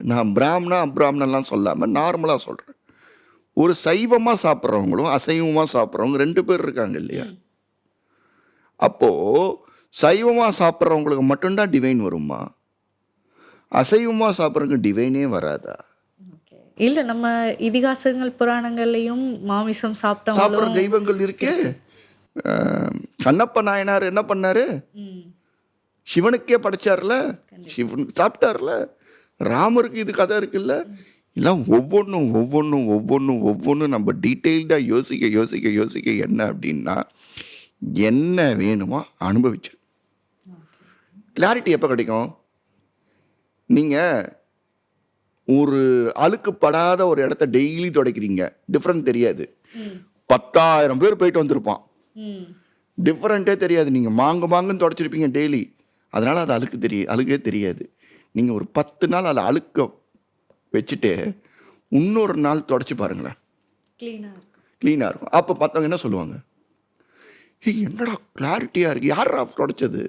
நான் பிராமணா அப்ராமணன்லாம் சொல்லாமல் நார்மலாக சொல்கிறேன். ஒரு சைவமாக சாப்பிட்றவங்களும் அசைவமாக சாப்பிட்றவங்க 2 பேர் இருக்காங்க இல்லையா? அப்போது சைவமாக சாப்பிட்றவங்களுக்கு மட்டும்தான் டிவைன் வருமா? அசைவமாக சாப்பிட்றவங்க டிவைனே வராதா? இல்ல நம்ம இதிகாசங்கள் புராணங்கள்லயும் மாமிசம் சாப்பிட்ற சாப்பிட்டவங்களும் தெய்வங்கள் இருக்கே. கண்ணப்ப நாயனார் என்ன பண்ணாரு? சிவனுக்கே படைச்சார்ல, சிவன் சாப்பிட்டார்ல. ராமருக்கு இது கதை இருக்குல்ல. எல்லாம் ஒவ்வொன்றும் நம்ம டீட்டெயில்டாக யோசிக்க என்ன அப்படின்னா, என்ன வேணுமோ அனுபவிச்சு. கிளாரிட்டி எப்போ கிடைக்கும்? நீங்கள் ஒரு அழுக்குப்படாத ஒரு இடத்த டெய்லி துடைக்கிறீங்க, டிஃப்ரெண்ட் தெரியாது. 10,000 பேர் போயிட்டு வந்திருப்பான், டிஃப்ரெண்ட்டே தெரியாது. நீங்கள் மாங்குன்னு துடைச்சிருப்பீங்க டெய்லி, அதனால் அது அழுக்கே தெரியாது. நீங்கள் ஒரு 10 நாள் அதை அழுக்க வச்சுட்டு இன்னொரு நாள் துடைச்சி பாருங்களேன், க்ளீனாக இருக்கும். அப்போ பார்த்தவங்க என்ன சொல்லுவாங்க? என்னடா கிளாரிட்டியாக இருக்குது, யாரா துடைச்சது?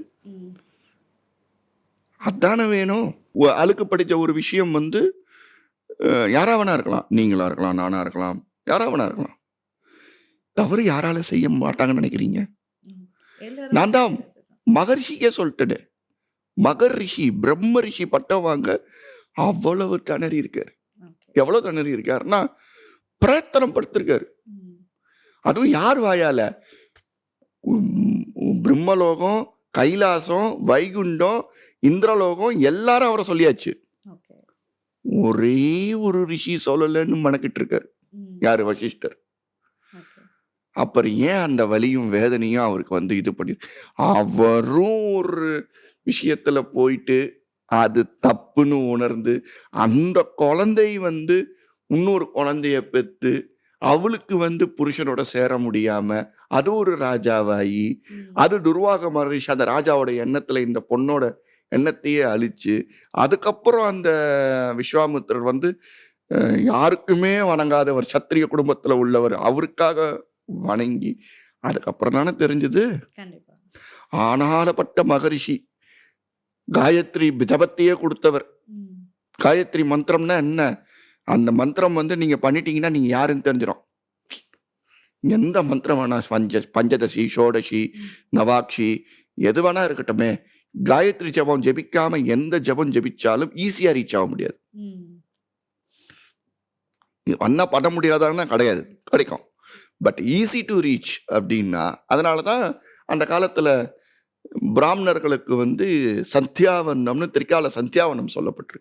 அதானே வேணும். அழுக்கு படித்த ஒரு விஷயம் வந்து யாரா வேணா இருக்கலாம், நீங்களா இருக்கலாம், நானா இருக்கலாம், யாரா வேணா இருக்கலாம். தவறு யாரால செய்ய மாட்டாங்கன்னு நினைக்கிறீங்க? நான் தான் மகர்ஷிக்கே சொல்லிட்டேன். மகர் ரிஷி, பிரம்ம ரிஷி பட்டம் வாங்க அவ்வளவு திணறி இருக்காரு. எவ்வளவு திணறி இருக்காருன்னா, பிரயத்தனம் படுத்திருக்காரு. அதுவும் யார் வாயால? பிரம்மலோகம், கைலாசம், வைகுண்டம், இந்திரலோகம் எல்லாரும் அவரை சொல்லியாச்சு. ஒரே ஒரு ரிஷி சொல்லலன்னு மனக்கிட்டு இருக்காரு. யாரு? வசிஷ்டர். அப்புறம் ஏன் அந்த வலியும் வேதனையும் அவருக்கு வந்து இது பண்ணி, அவரும் ஒரு விஷயத்துல போயிட்டு அது தப்புன்னு உணர்ந்து அந்த குழந்தை வந்து இன்னொரு குழந்தைய பெற்று அவளுக்கு வந்து புருஷனோட சேர முடியாம அது ஒரு ராஜாவாயி, அது துர்வாக மகரிஷி அந்த ராஜாவோட எண்ணத்துல இந்த பொண்ணோட எண்ணத்தையே அழிச்சு, அதுக்கப்புறம் அந்த விஸ்வாமித்திரர் வந்து யாருக்குமே வணங்காதவர், சத்திரிய குடும்பத்துல உள்ளவர், அவருக்காக வணங்கி அதுக்கப்புறம் தானே தெரிஞ்சது ஆனாலப்பட்ட மகரிஷி. காயத்ரி ஜபத்தையே கொடுத்தவர். காயத்ரி மந்திரம்னா என்ன? அந்த மந்திரம் வந்து நீங்க பண்ணிட்டீங்கன்னா நீங்க யாருன்னு தெரிஞ்சிடும். எந்த மந்திரம் வேணா, பஞ்சதசி, ஷோடசி, நவாக்ஷி, எது வேணா இருக்கட்டுமே, காயத்ரி ஜபம் ஜெபிக்காம எந்த ஜபம் ஜெபிச்சாலும் ஈஸியா ரீச் ஆக முடியாது. அண்ணா பண்ண முடியாதான்னா கிடையாது, கிடைக்கும். பட் ஈஸி டு ரீச் அப்படின்னா, அதனாலதான் அந்த காலத்துல பிராமணர்களுக்கு வந்து சந்தியாவனம்னு திரிகால சந்தியாவனம் சொல்லப்பட்டிருக்கு.